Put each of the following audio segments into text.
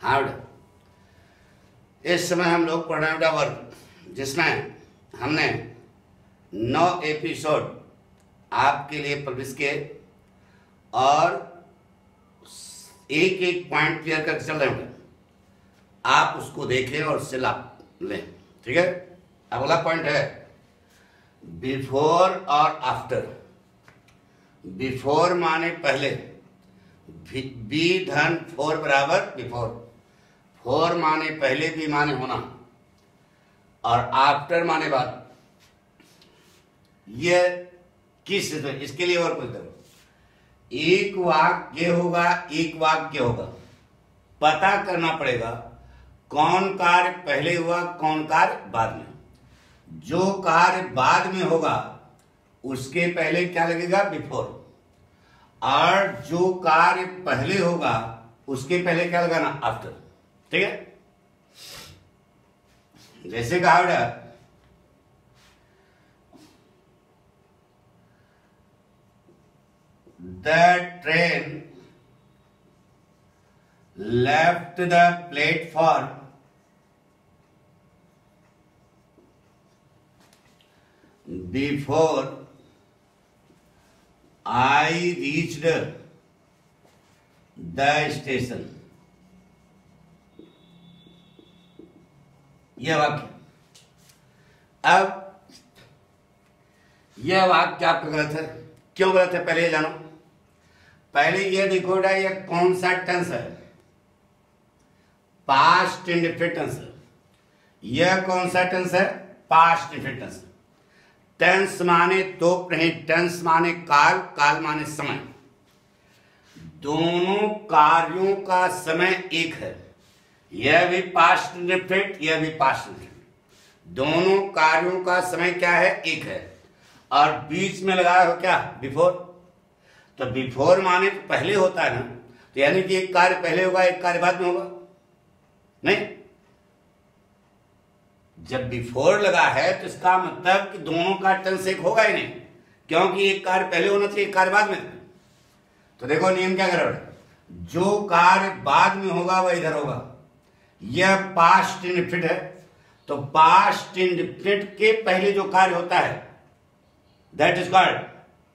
Hard. इस समय हम लोग पढ़ रहे हैं वर्क, जिसमें हमने 9 एपिसोड आपके लिए पब्लिश किए और एक एक पॉइंट क्लियर करके चल रहे हैं। आप उसको देखें और उससे लाभ लें, ठीक है। अगला पॉइंट है बिफोर और आफ्टर। बिफोर माने पहले, बी धन फोर बराबर बिफोर। फोर माने पहले, बी माने होना, और आफ्टर माने बाद। ये किस, इसके लिए और कुछ करो। एक वाक्य होगा, एक वाक्य होगा, पता करना पड़ेगा कौन कार्य पहले हुआ, कौन कार्य बाद में। जो कार्य बाद में होगा उसके पहले क्या लगेगा, बिफोर, और जो कार्य पहले होगा उसके पहले क्या लगाना, आफ्टर, ठीक है। जैसे कहा बेटा, the train left the platform before I reached the station. यह वाक्य, अब यह वाक्य आपका गलत है। क्यों गलत है, पहले ये जानो। पहले ये देखो बेटा, ये कौन सा टेंस है, पास्ट इंडेफिनिट टेंस है। यह कौन सा टेंस है, पास्ट इंडेफिनिट टेंस। टेंस माने तो नहीं, टेंस माने काल, काल माने समय। दोनों कार्यों का समय एक है। यह भी पास्ट इंडेफिनिट, यह भी पास्ट इंडेफिनिट। दोनों कार्यों का समय क्या है, एक है, और बीच में लगाया हो क्या, बिफोर। तो बिफोर माने तो पहले होता है ना, तो यानी कि एक कार्य पहले होगा, एक कार्य बाद में होगा, नहीं। जब बिफोर लगा है तो इसका मतलब कि दोनों का टेंस एक होगा ही नहीं, क्योंकि एक कार्य पहले होना चाहिए, एक कार्य बाद में। तो देखो नियम क्या कर रहा है, जो कार्य बाद में होगा वह इधर होगा। यह पास्ट इंडेफिनिट है, तो पास्ट इंडेफिनिट के पहले जो कार्य होता है that is called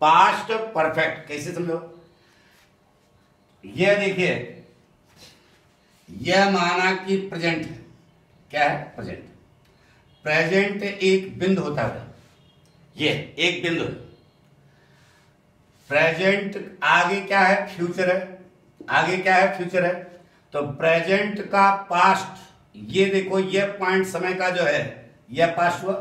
past perfect. कैसे समझो, यह देखिए, यह माना कि प्रेजेंट है। क्या है, प्रेजेंट। प्रेजेंट एक बिंदु होता है, ये एक बिंदु है। प्रेजेंट आगे क्या है, फ्यूचर है। आगे क्या है, फ्यूचर है। तो प्रेजेंट का पास्ट, ये देखो, ये पॉइंट समय का जो है यह पास्ट हुआ।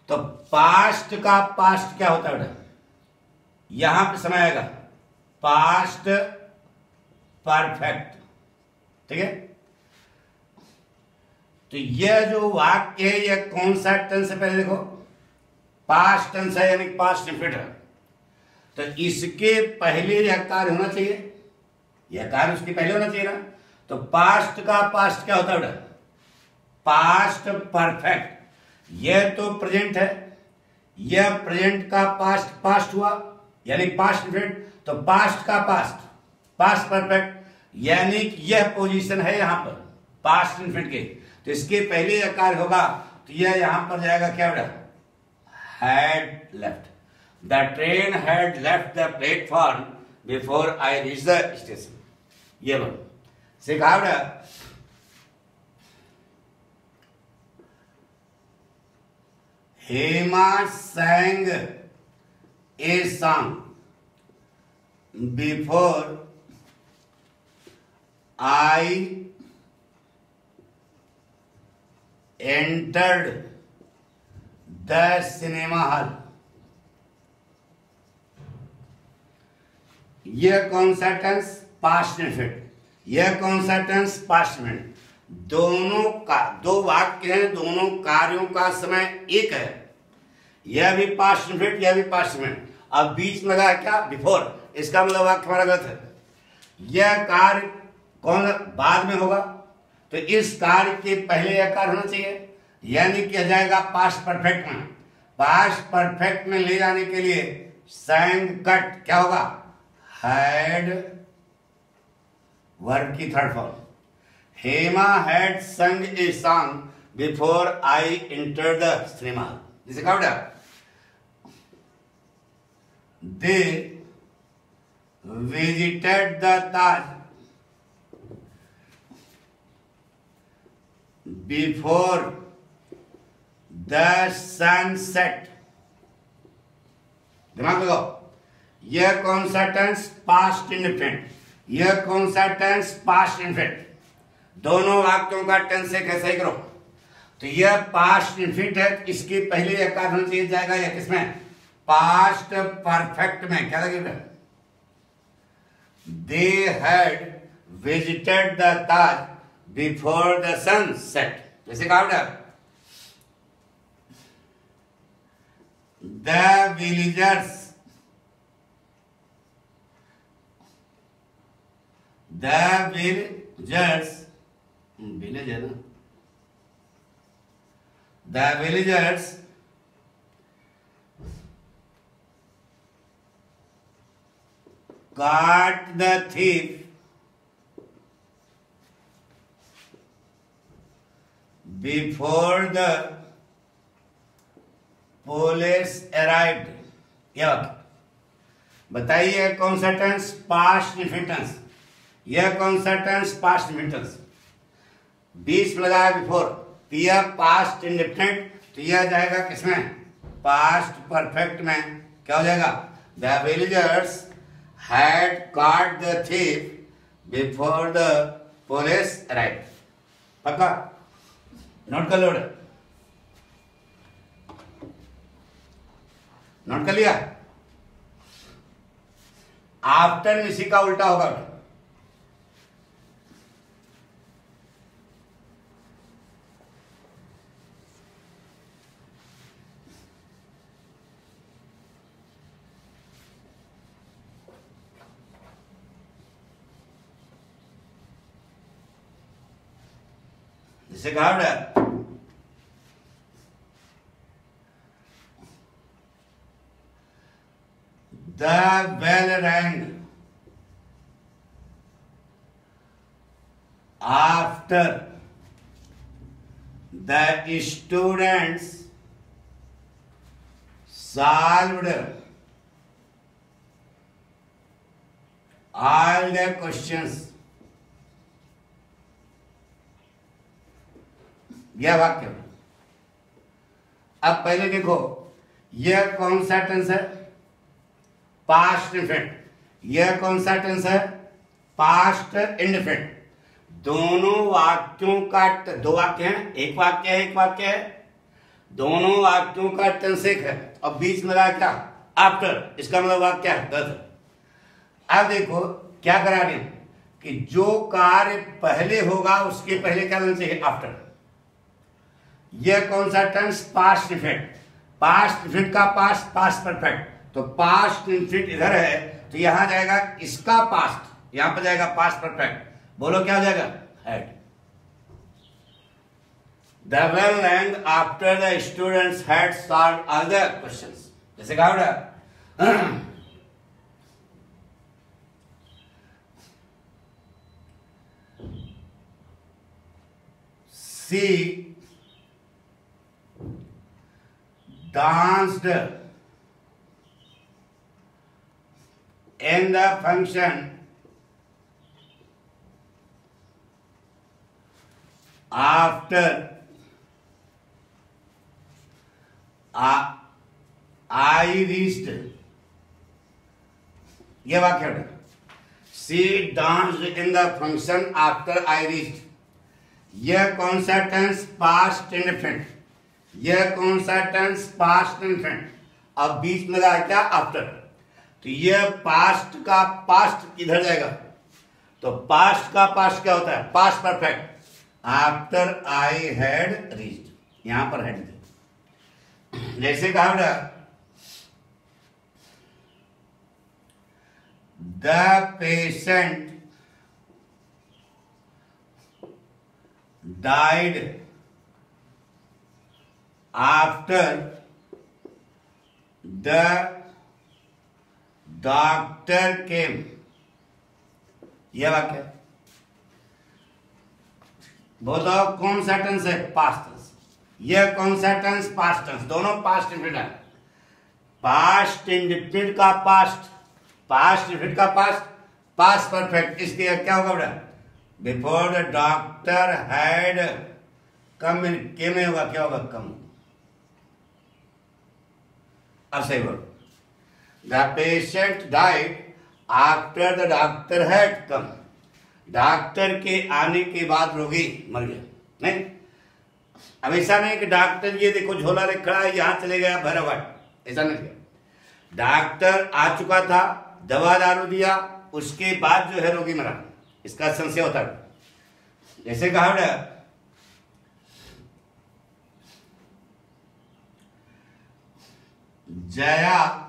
तो पास्ट का पास्ट क्या होता है बेटा, यहां पे समय आएगा पास्ट परफेक्ट, ठीक है। तो यह जो वाक्य है यह कौन सा टेंस है, पहले देखो, पास्ट टेंस है, यानी पास्ट इंडेफिनिट है। तो इसके पहले यह कार्य होना चाहिए, यह कार्य उसके पहले होना चाहिए ना। तो पास्ट का पास्ट क्या होता है बेटा, पास्ट परफेक्ट। यह तो प्रेजेंट है, यह प्रेजेंट का पास्ट पास्ट हुआ, यानी पास्ट इंडेफिनिट। तो पास्ट का पास्ट पास्ट परफेक्ट, यानी यह पोजीशन है यहां पर पास्ट इंडेफिनिट के। तो इसके पहले यह कार्य होगा, तो यह यहां पर जाएगा क्या बेटा, had left. The train had left the platform before I reach the station. ये बोलो सिखा बेटा। Hema sang a song before I entered the cinema hall। यह कौन सा टेंस, पास्ट इंडेफिनिट। यह कौन सा टेंस, पास्ट इंडेफिनिट। दोनों का, दो वाक्य हैं, दोनों कार्यों का समय एक है। यह भी पास्ट इंडेफिनिट, यह भी पास्ट इंडेफिनिट। अब बीच में लगा है क्या, बिफोर। इसका मतलब वाक्य हमारा गलत है। यह कार्य कौन बाद में होगा, तो इस कार्य के पहले यह कार्य होना चाहिए, यानी कि जाएगा पास्ट परफेक्ट में। पास्ट परफेक्ट में ले जाने के लिए sang कट क्या होगा, हैड वर्ब की थर्ड फॉर्म। हेमा हैड संग a song before I enter the cinema. जिसे कहा बेटा, they visited the Taj before the sunset. दिमाग लगाओ, यह कौन सा टेंस? Past indefinite. यह कौन सा टेंस? Past indefinite. दोनों वाक्यों का टेंस एक ऐसा ही करो। तो यह पास्ट इंडेफिनिट है, इसके पहले यह का होना चाहिए जाएगा या किसमें? पास्ट परफेक्ट में। क्या लगेगा? They had visited the Taj before the sunset. जैसे कहा बेटा, द विलेजर्स विलेज है ना, the villagers caught the thief before the police arrived। यह बताइए कौन सा टेंस? Past indefinite. यह कौन सा टेंस? Past indefinite. बीच में लगाया बिफोर, तो यह पास्ट इंडेफिनिट, तो यह जाएगा किसमें? पास्ट परफेक्ट में। क्या हो जाएगा? The villagers had caught the thief before the police arrived। पक्का? नोट कर लो, नोट कर लिया? आफ्टर इसी का उल्टा होगा। जिसे कहा बेटा, the bell rang after the students solved all the questions. यह वाक्य। अब पहले देखो, यह कौन सा टेंस है? Past indefinite. यह कौन सा टेंस है? Past indefinite. दोनों वाक्यों का, दो वाक्य हैं, एक वाक्य है, एक वाक्य है, दोनों वाक्यों का टेंस एक है, अब बीच में लगा क्या? आफ्टर। इसका मतलब वाक्य है गलत। अब देखो क्या करा रहे कि जो कार्य पहले होगा उसके पहले क्या होना चाहिए? आफ्टर। यह कौन सा tense? Past indefinite. Past indefinite का पास्ट, पास्ट परफेक्ट। तो पास्ट इंडेफिनिट इधर है, तो यहां जाएगा इसका पास्ट, यहां पर जाएगा पास्ट परफेक्ट। बोलो क्या हो जाएगा? Had. The bell rang after the students had solved all the questions. जैसे कहा बेटा, सी danced in the function after I reached। ये वाक्य है। She danced in the function after I reached। यह कौन सा टेंस? Past indefinite. यह कौन सा टेंस? Past indefinite. अब बीच में लगा क्या? आफ्टर। तो यह पास्ट का पास्ट किधर जाएगा? तो पास्ट का पास्ट क्या होता है? Past perfect. After I had reached, यहां पर हैड। जैसे कहा बेटा, the patient died after the doctor came। यह वाक्य बताओ कौन सा टेंस है? Past tense. यह कौन सा टेंस? Past tense. दोनों पास्ट इंडेफिनिट है। पास्ट इंडेफिनिट का पास्ट, पास्ट इंडेफिनिट का पास्ट, पास्ट परफेक्ट। इसके क्या होगा बेटा? Before the doctor had come in, के में होगा, क्या होगा? कम। अब सही बोलो। The patient died after the doctor had come. Doctor के आने के बाद रोगी मर गया। नहीं, अब ऐसा नहीं कि डॉक्टर ये देखो झोला रख खड़ा है, यहां चले गया भैरवघाट, ऐसा नहीं किया। डॉक्टर आ चुका था, दवा दारू दिया, उसके बाद जो है रोगी मरा। इसका संशय होता है। जैसे कहा बेटा, Jaya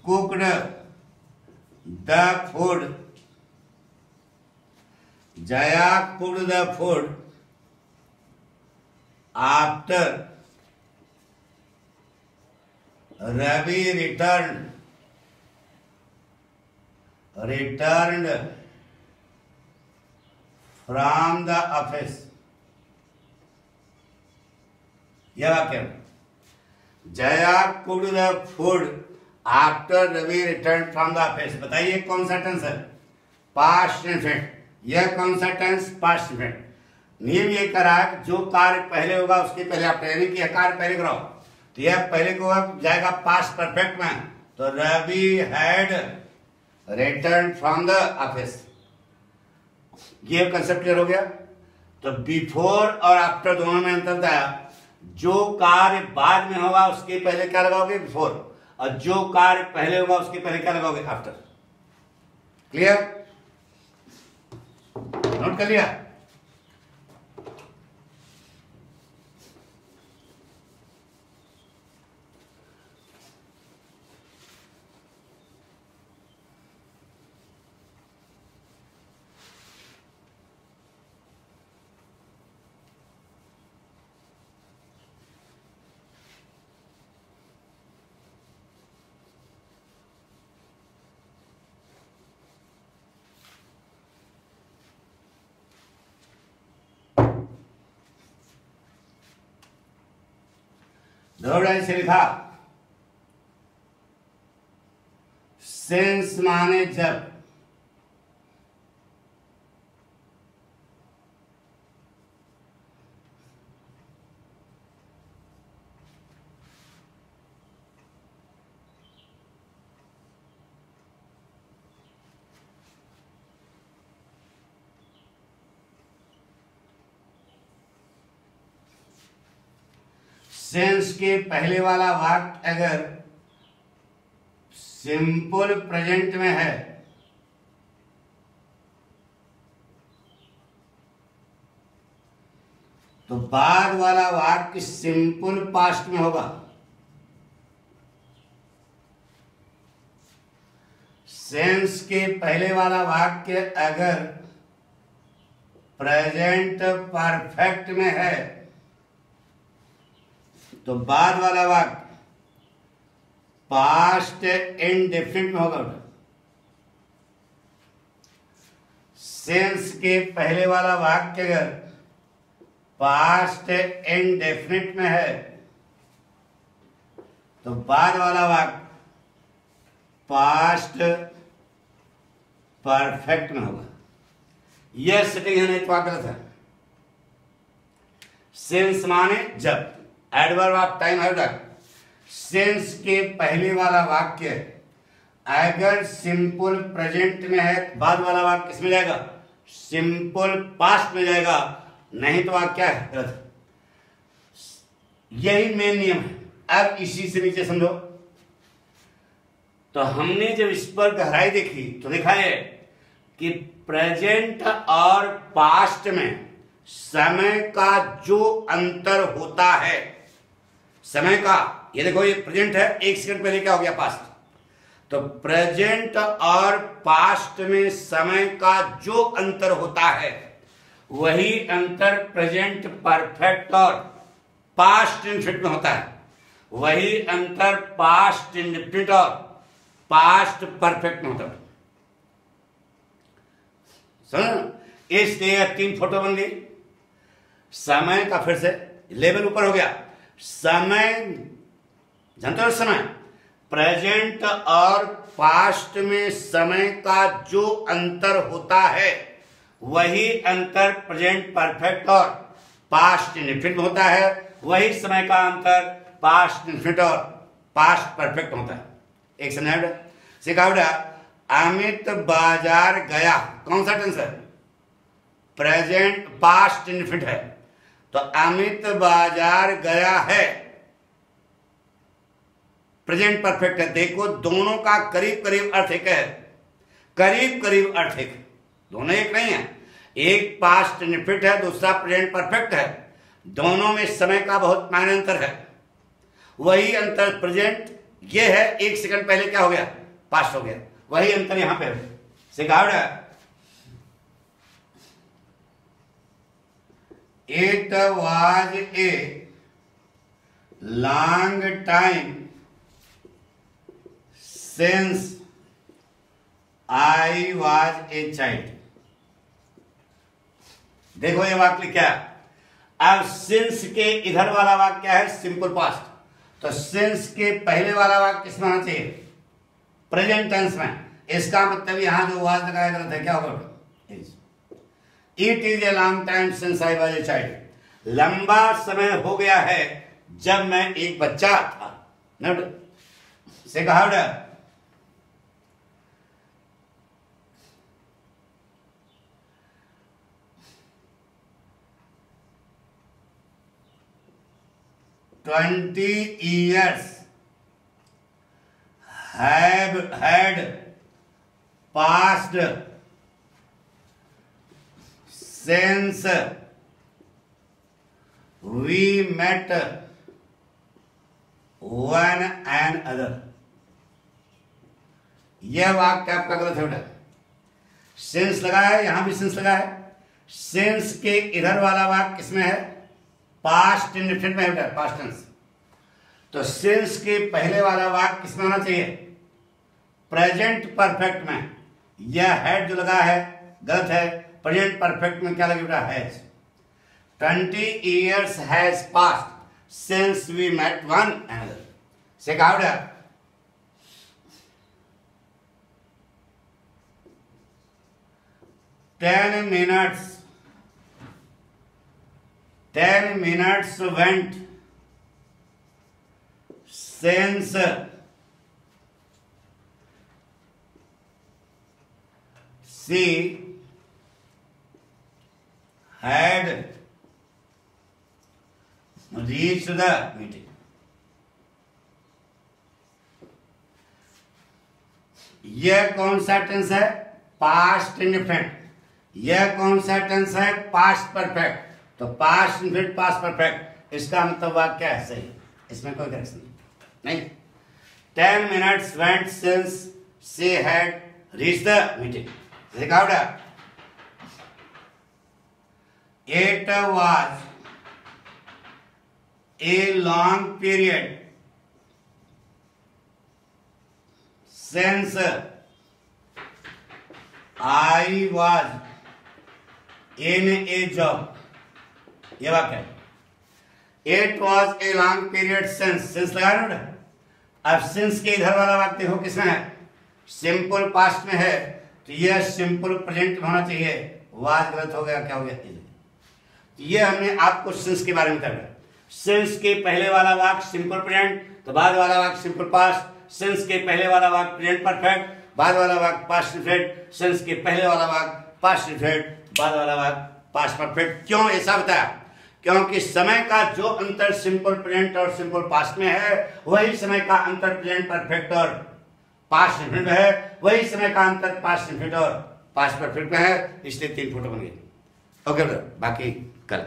cooked the food, Jaya cooked the food after Ravi returned from the office। यह वाक्य, Jaya cooked the food after Ravi return from the office. बताइए कौन सा टेंस है? Past indefinite. यह कौन सा टेंस? Past indefinite. नियम ये करा कि जो कार्य पहले होगा उसके पहले आप ट्रेनिंग की कार्य पहले कराओ, तो यह पहले को जाएगा पास्ट परफेक्ट में। तो Ravi had return from the office. ये कंसेप्ट क्लियर हो गया। तो बिफोर और आफ्टर दोनों में अंतर था। जो कार्य बाद में होगा उसके पहले क्या लगाओगे? बिफोर। और जो कार्य पहले होगा उसके पहले क्या लगाओगे? आफ्टर। क्लियर? नोट कर लिया? दो लाइन से लिखा, सेंस माने जब। सेंस के पहले वाला वाक्य अगर सिंपल प्रेजेंट में है तो बाद वाला वाक्य सिंपल पास्ट में होगा। सेंस के पहले वाला वाक्य अगर प्रेजेंट परफेक्ट में है तो बाद वाला वाक्य पास्ट इंडेफिनिट में होगा। सेंस के पहले वाला वाक्य अगर पास्ट इंडेफिनिट में है तो बाद वाला वाक्य पास्ट परफेक्ट में होगा। यह सेटिंग है, नहीं तो गलत है। सेंस माने जब, एडवर्ब ऑफ टाइम है। सेंस के पहले वाला वाक्य अगर सिंपल प्रेजेंट में है, बाद वाला वाक्य किसमें जाएगा? सिंपल पास्ट में जाएगा, नहीं तो वाक्य क्या है? गलत। यही मेन नियम है। अब इसी से नीचे समझो। तो हमने जब इस पर गहराई देखी तो देखा है कि प्रेजेंट और पास्ट में समय का जो अंतर होता है, समय का, ये देखो ये प्रेजेंट है, एक सेकंड पहले क्या हो गया? पास्ट। तो प्रेजेंट और पास्ट में समय का जो अंतर होता है वही अंतर प्रेजेंट परफेक्ट और पास्ट इंडेफिनिट में होता है। वही अंतर पास्ट इंडेफिनिट और पास्ट परफेक्ट में होता है। समझ, इसलिए 3 फोटो बन गई। समय का फिर से लेवल ऊपर हो गया। समय, जानते हो समय, प्रेजेंट और पास्ट में समय का जो अंतर होता है वही अंतर प्रेजेंट परफेक्ट और पास्ट इंडेफिनिट में होता है, वही समय का अंतर पास्ट इंडेफिनिट और पास्ट परफेक्ट होता है। एक समझ सिखा बेटा, अमित बाजार गया, कौन सा टेंस है? प्रेजेंट पास्ट इंडेफिनिट है, तो अमित बाजार गया है प्रेजेंट परफेक्ट है। देखो दोनों का करीब करीब अर्थ एक है, करीब करीब अर्थ एक, दोनों एक नहीं है। एक पास्ट इंडेफिनिट है, दूसरा प्रेजेंट परफेक्ट है, दोनों में समय का बहुत मायने अंतर है। वही अंतर प्रेजेंट ये है, 1 सेकंड पहले क्या हो गया? पास्ट हो गया, वही अंतर यहां पे है। सिखावट, it was a long time since I was a child। देखो ये वाक्य क्या है? अब सिंस के इधर वाला वाक्य क्या है? Simple past. तो सिंस के पहले वाला वाक्य किसमें होना चाहिए? प्रेजेंट टेंस में। इसका मतलब यहां जो वाज लगाया गलत है, क्या होगा? It is a long time since I was a child। लंबा समय हो गया है जब मैं एक बच्चा था। नोट से कहा 20 years had passed since we met one another। यह वाक्य आपका गलत है बेटा। सिंस लगा है, यहां भी सिंस लगा है। सिंस के इधर वाला वाक्य किसमें है? पास्ट इंडेफिनिट में है बेटा, पास्ट टेंस। तो सिंस के पहले वाला वाक्य किसमें होना चाहिए? प्रेजेंट परफेक्ट में। यह हैड जो लगा है गलत है। प्रेजेंट परफेक्ट में क्या लगे बेटा? Has. 20 years has passed since we met one another। से कहा बेटा 10 minutes went since she had reached the meeting। यह कौन सा टेंस है? Past indefinite. यह कौन सा टेंस है? Past perfect. तो पास्ट इंडेफिनिट पास्ट परफेक्ट, इसका मतलब वाक्य है सही, इसमें कोई करेक्शन नहीं। 10 minutes went since she had reached the meeting। देखा बेटा, it was a long period since I was in a job। ये वाक्य है। It was a long period since, since लगा ना बेटा। अब since के इधर वाला वाक्य देखो किसमें है? सिंपल पास्ट में है, तो यह सिंपल प्रेजेंट में होना चाहिए। वाज गलत हो गया, क्या हो गया? ये हमने आपको सिंस के बारे में बताया। सिंस के पहले वाला वाक्य सिंपल प्रेजेंट, तो बाद वाला वाक्य सिंपल पास्ट। सिंस के पहले वाला वाक्य प्रेजेंट परफेक्ट, बाद वाला वाक्य पास्ट परफेक्ट। सिंस के पहले वाला वाक्य पास्ट परफेक्ट, बाद वाला वाक्य पास्ट परफेक्ट। क्यों ऐसा बताया? क्योंकि समय का जो अंतर सिंपल प्रेजेंट और सिंपल पास्ट में है, वही समय का अंतर प्रेजेंट परफेक्ट और पास्ट परफेक्ट में है, वही समय का अंतर पास्ट परफेक्ट और पास्ट परफेक्ट में है। इसलिए 3 फोटो बन गए। ओके, बाकी कल